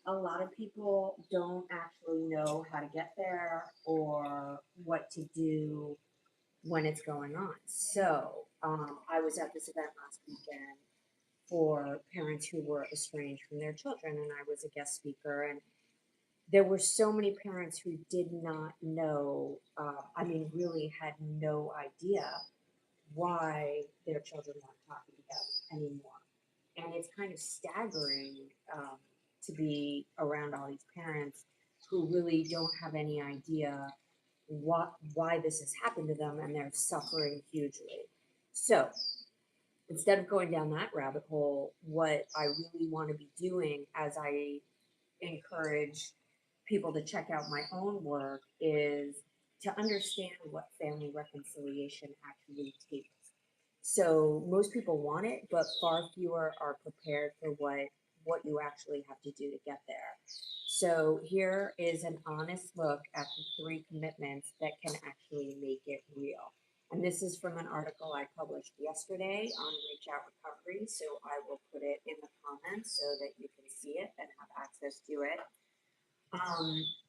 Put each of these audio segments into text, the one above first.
A lot of people don't actually know how to get there or what to do when it's going on. So, I was at this event last weekend for parents who were estranged from their children, and I was a guest speaker. And there were so many parents who did not know, really had no idea why their children weren't talking together anymore. And it's kind of staggering to be around all these parents who really don't have any idea why this has happened to them, and they're suffering hugely. So instead of going down that rabbit hole, what I really want to be doing as I encourage people to check out my own work is to understand what family reconciliation actually takes. So most people want it, but far fewer are prepared for what you actually have to do to get there. So here is an honest look at the three commitments that can actually make it real. And this is from an article I published yesterday on Reach Out Recovery. So I will put it in the comments so that you can see it and have access to it.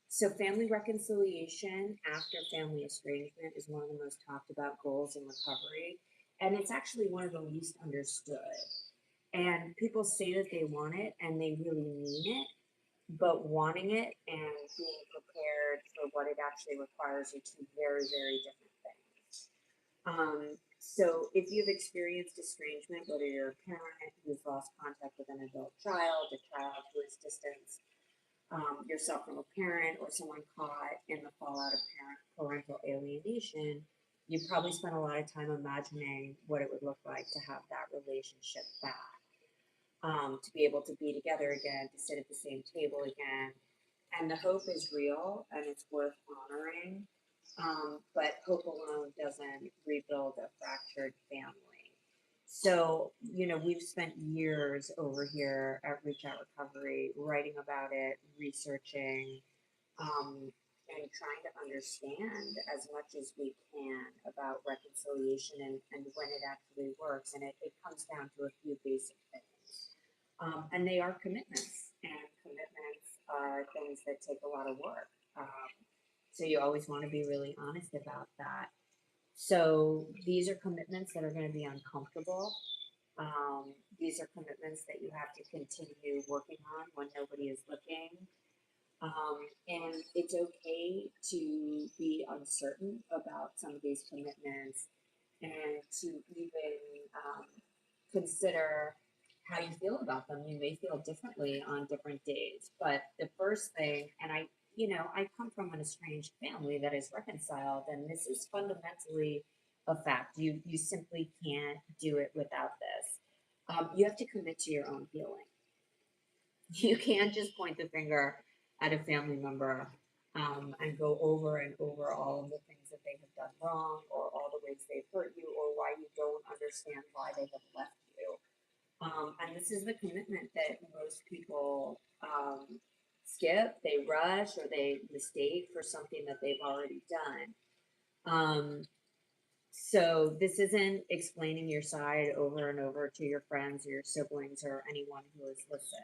So family reconciliation after family estrangement is one of the most talked about goals in recovery, and it's actually one of the least understood. And people say that they want it and they really mean it, but wanting it and being prepared for what it actually requires are two very, very different things. So if you've experienced estrangement, whether you're a parent who's lost contact with an adult child, a child who is distanced yourself from a parent, or someone caught in the fallout of parental alienation, you probably spent a lot of time imagining what it would look like to have that relationship back, to be able to be together again, to sit at the same table again. And the hope is real and it's worth honoring. But hope alone doesn't rebuild a fractured family. So, we've spent years over here at Reach Out Recovery writing about it, researching, and trying to understand as much as we can about reconciliation and when it actually works. And it comes down to a few basic things. And they are commitments, and commitments are things that take a lot of work. So you always want to be really honest about that. So these are commitments that are going to be uncomfortable. These are commitments that you have to continue working on when nobody is looking. And it's okay to be uncertain about some of these commitments and to even consider how you feel about them. You may feel differently on different days, but the first thing, and I come from an estranged family that is reconciled, and this is fundamentally a fact. You simply can't do it without this. You have to commit to your own healing. You can't just point the finger at a family member and go over and over all of the things that they have done wrong, or all the ways they've hurt you, or why you don't understand why they have left you. And this is the commitment that most people skip, they rush, or they mistake for something that they've already done. So this isn't explaining your side over and over to your friends or your siblings or anyone who is listening.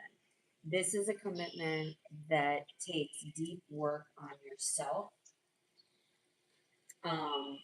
This is a commitment that takes deep work on yourself. Um,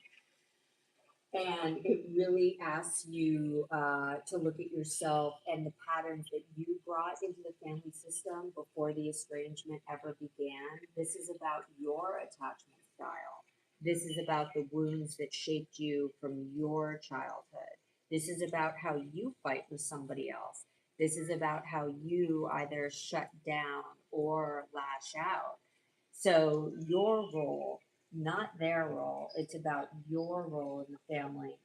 and it really asks you to look at yourself and the patterns that you brought into the family system before the estrangement ever began. This is about your attachment style. This is about the wounds that shaped you from your childhood. This is about how you fight with somebody else. This is about how you either shut down or lash out. So your role, not their role, it's about your role in the family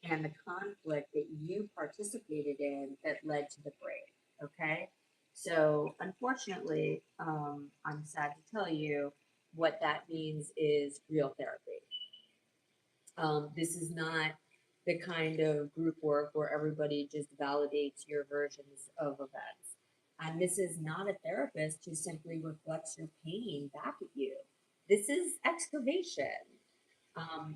and the conflict that you participated in that led to the break. Okay. So unfortunately, I'm sad to tell you what that means is real therapy. This is not the kind of group work where everybody just validates your versions of events. And this is not a therapist who simply reflects your pain back at you. This is excavation,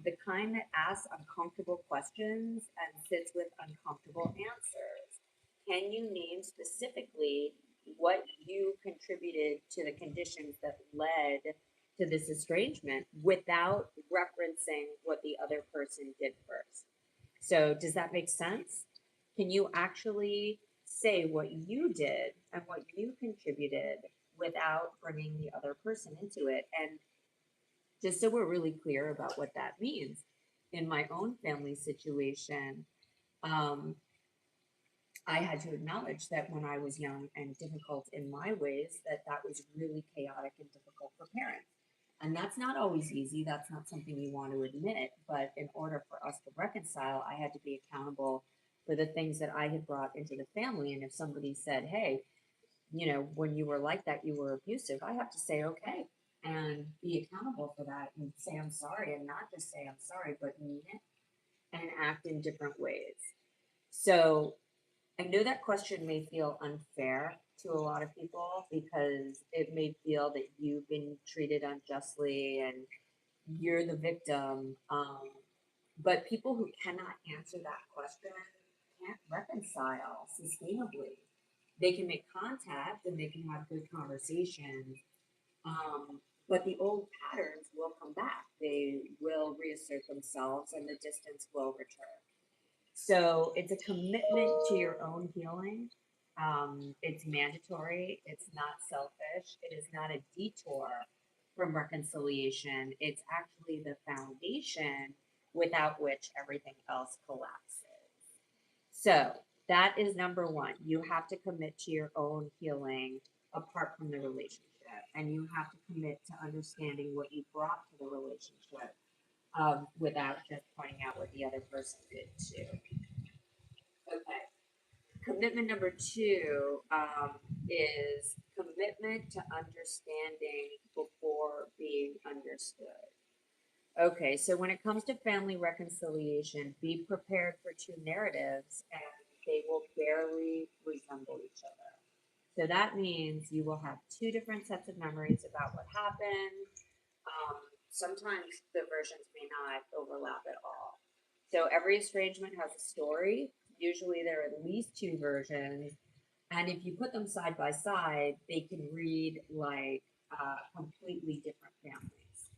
the kind that asks uncomfortable questions and sits with uncomfortable answers. Can you name specifically what you contributed to the conditions that led to this estrangement without referencing what the other person did first. So, does that make sense? Can you actually say what you did and what you contributed without bringing the other person into it? And just so we're really clear about what that means, in my own family situation, um, I had to acknowledge that when I was young and difficult in my ways, that that was really chaotic and difficult for parents. And that's not always easy. That's not something you want to admit. But in order for us to reconcile, I had to be accountable for the things that I had brought into the family. And if somebody said, hey, when you were like that, you were abusive, I have to say, okay, and be accountable for that and say, I'm sorry, and not just say, I'm sorry, but mean it and act in different ways. So I know that question may feel unfair to a lot of people because it may feel that you've been treated unjustly and you're the victim. But people who cannot answer that question can't reconcile sustainably. They can make contact and they can have good conversations, but the old patterns will come back. They will reassert themselves and the distance will return. So it's a commitment to your own healing. It's mandatory. It's not selfish. It is not a detour from reconciliation. It's actually the foundation without which everything else collapses. So that is number one. You have to commit to your own healing apart from the relationship. And you have to commit to understanding what you brought to the relationship without just pointing out what the other person did too. Okay. Commitment number two is commitment to understanding before being understood. Okay, so when it comes to family reconciliation, be prepared for two narratives and they will barely resemble each other. So that means you will have two different sets of memories about what happened. Sometimes the versions may not overlap at all. So every estrangement has a story. Usually there are at least two versions. And if you put them side by side, they can read like completely different families.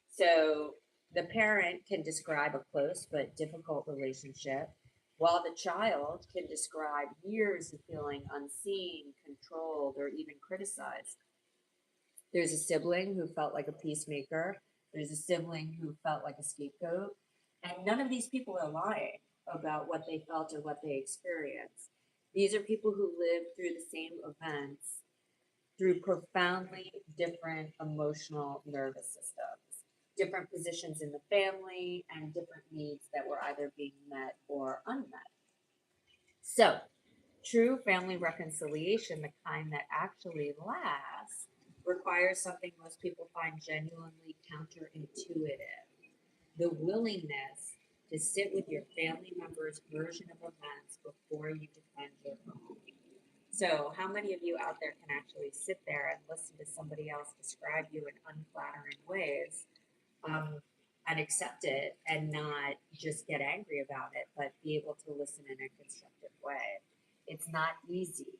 So the parent can describe a close but difficult relationship, while the child can describe years of feeling unseen, controlled, or even criticized. There's a sibling who felt like a peacemaker. There's a sibling who felt like a scapegoat. And none of these people are lying about what they felt or what they experienced. These are people who lived through the same events through profoundly different emotional nervous systems, different positions in the family, and different needs that were either being met or unmet. So, true family reconciliation, the kind that actually lasts, requires something most people find genuinely counterintuitive: the willingness to sit with your family member's version of events before you defend your own. So, how many of you out there can actually sit there and listen to somebody else describe you in unflattering ways, um, and accept it and not just get angry about it, but be able to listen in a constructive way? It's not easy.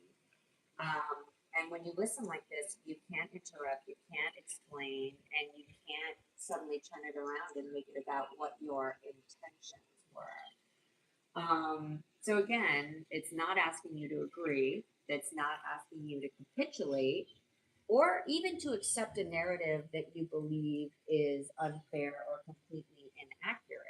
And when you listen like this, you can't interrupt, you can't explain, and you can't suddenly turn it around and make it about what your intentions were. So again, it's not asking you to agree. It's not asking you to capitulate or even to accept a narrative that you believe is unfair or completely inaccurate.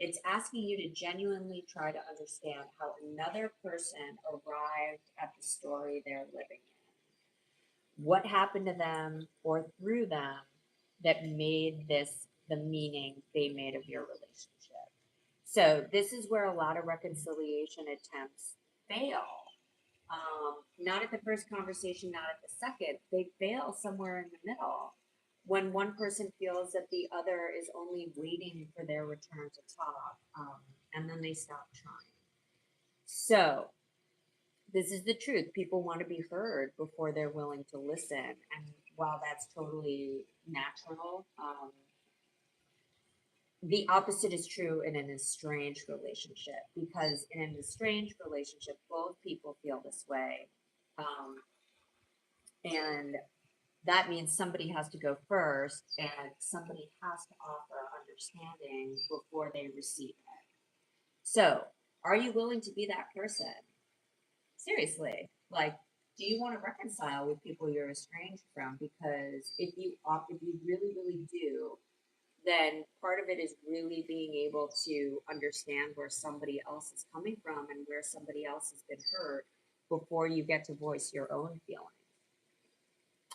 It's asking you to genuinely try to understand how another person arrived at the story they're living in. What happened to them or through them that made this the meaning they made of your relationship. So this is where a lot of reconciliation attempts fail. Not at the first conversation, not at the second. They fail somewhere in the middle when one person feels that the other is only waiting for their return to talk, and then they stop trying. So this is the truth. People want to be heard before they're willing to listen. And while that's totally natural, the opposite is true in an estranged relationship, because in an estranged relationship, both people feel this way Um, and that means somebody has to go first and somebody has to offer understanding before they receive it. So, are you willing to be that person? Seriously, like, do you want to reconcile with people you're estranged from? Because if you really, really do, then part of it is really being able to understand where somebody else is coming from and where somebody else has been hurt before you get to voice your own feelings.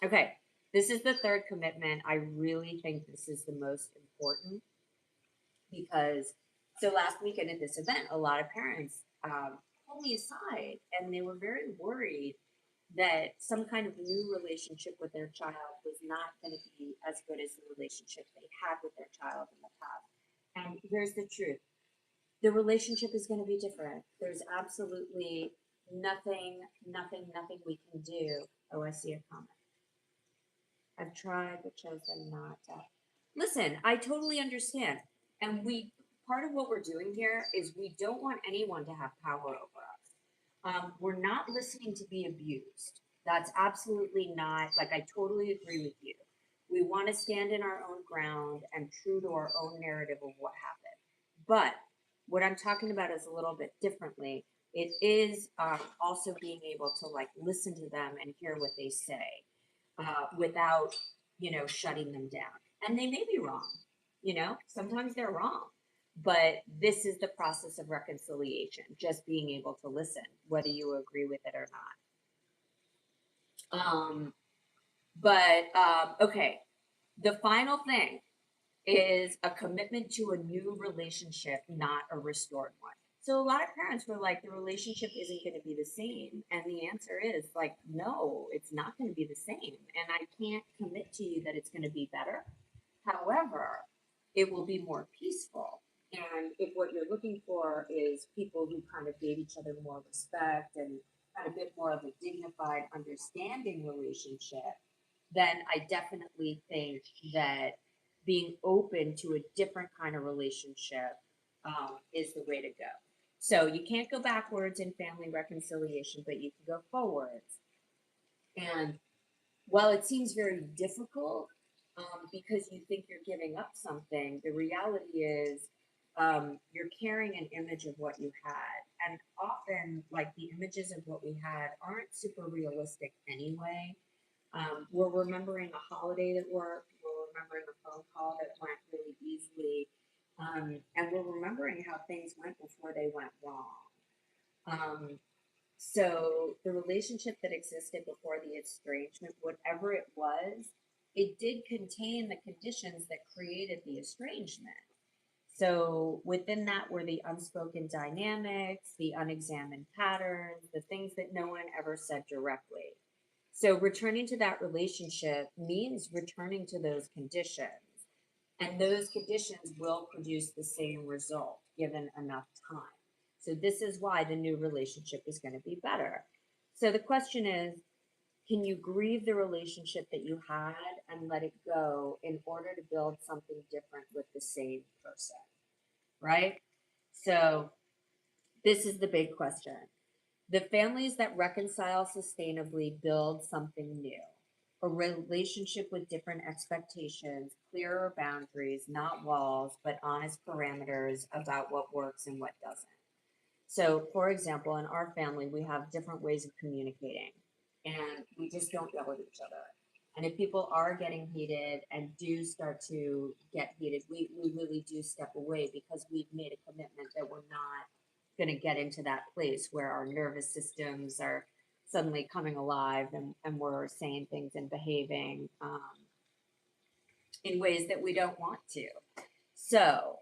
Okay, this is the third commitment. I really think this is the most important because so last weekend at this event, a lot of parents pulled me aside and they were very worried that some kind of new relationship with their child was not going to be as good as the relationship they had with their child in the past. And here's the truth: the relationship is going to be different. There's absolutely nothing we can do. Oh, I see a comment. I've tried but chosen not to. Listen, I totally understand. And part of what we're doing here is we don't want anyone to have power over us. We're not listening to be abused. That's absolutely not, like, I totally agree with you. We want to stand in our own ground and true to our own narrative of what happened. But what I'm talking about is a little bit differently. It is also being able to, like, listen to them and hear what they say without, shutting them down. And they may be wrong, sometimes they're wrong. But this is the process of reconciliation, just being able to listen, whether you agree with it or not. Okay, the final thing is a commitment to a new relationship, not a restored one. So a lot of parents were like, the relationship isn't going to be the same. And the answer is like, no, it's not going to be the same. And I can't commit to you that it's going to be better. However, it will be more peaceful. And if what you're looking for is people who kind of gave each other more respect and had a bit more of a dignified, understanding relationship, then I definitely think that being open to a different kind of relationship is the way to go. So you can't go backwards in family reconciliation, but you can go forwards. And while it seems very difficult because you think you're giving up something, the reality is you're carrying an image of what you had. And often, like, the images of what we had aren't super realistic anyway. We're remembering a holiday that worked. We're remembering a phone call that went really easily. And we're remembering how things went before they went wrong. Um, so the relationship that existed before the estrangement, whatever it was, it did contain the conditions that created the estrangement. So within that were the unspoken dynamics, the unexamined patterns, the things that no one ever said directly. So returning to that relationship means returning to those conditions. And those conditions will produce the same result given enough time. So this is why the new relationship is going to be better. So the question is, can you grieve the relationship that you had and let it go in order to build something different with the same person? Right? So this is the big question. The families that reconcile sustainably build something new, a relationship with different expectations, clearer boundaries, not walls, but honest parameters about what works and what doesn't. So, for example, in our family, we have different ways of communicating, and we just don't yell at each other. And if people are getting heated and do start to get heated, we really do step away because we've made a commitment that we're not going to get into that place where our nervous systems are suddenly coming alive and we're saying things and behaving in ways that we don't want to. So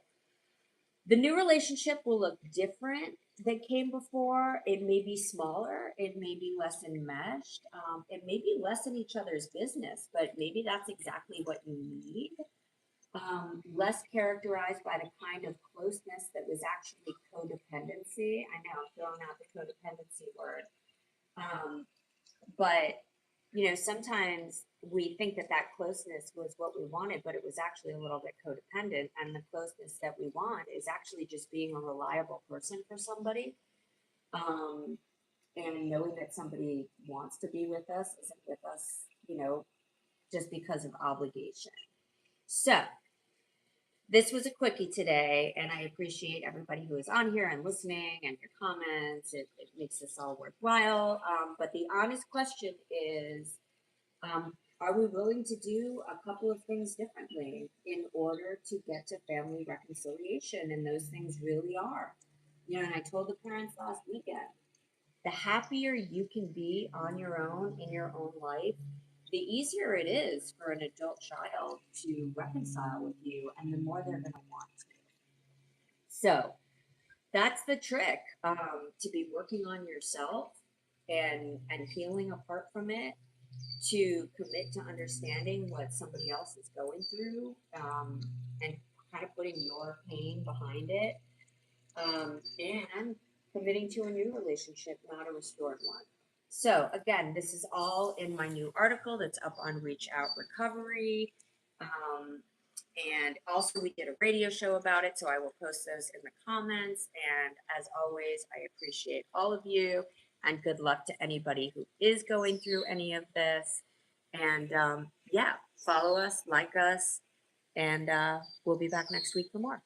the new relationship will look different than came before. It may be smaller. It may be less enmeshed. It may be less in each other's business, but maybe that's exactly what you need. Less characterized by the kind of closeness that was actually codependency. I know I'm throwing out the codependency word. But sometimes we think that closeness was what we wanted, but it was actually a little bit codependent. And the closeness that we want is actually just being a reliable person for somebody. and knowing that somebody wants to be with us, isn't with us, just because of obligation. So this was a quickie today, and I appreciate everybody who is on here and listening and your comments. It makes this all worthwhile. But the honest question is, are we willing to do a couple of things differently in order to get to family reconciliation? And those things really are, and I told the parents last weekend, the happier you can be on your own in your own life, the easier it is for an adult child to reconcile with you, and the more they're going to want to. So that's the trick, to be working on yourself and healing apart from it, to commit to understanding what somebody else is going through, and kind of putting your pain behind it, and committing to a new relationship, not a restored one. So again, this is all in my new article that's up on Reach Out Recovery. Um, and also, we did a radio show about it, so I will post those in the comments. And as always, I appreciate all of you, and good luck to anybody who is going through any of this. And yeah, follow us, like us, and we'll be back next week for more.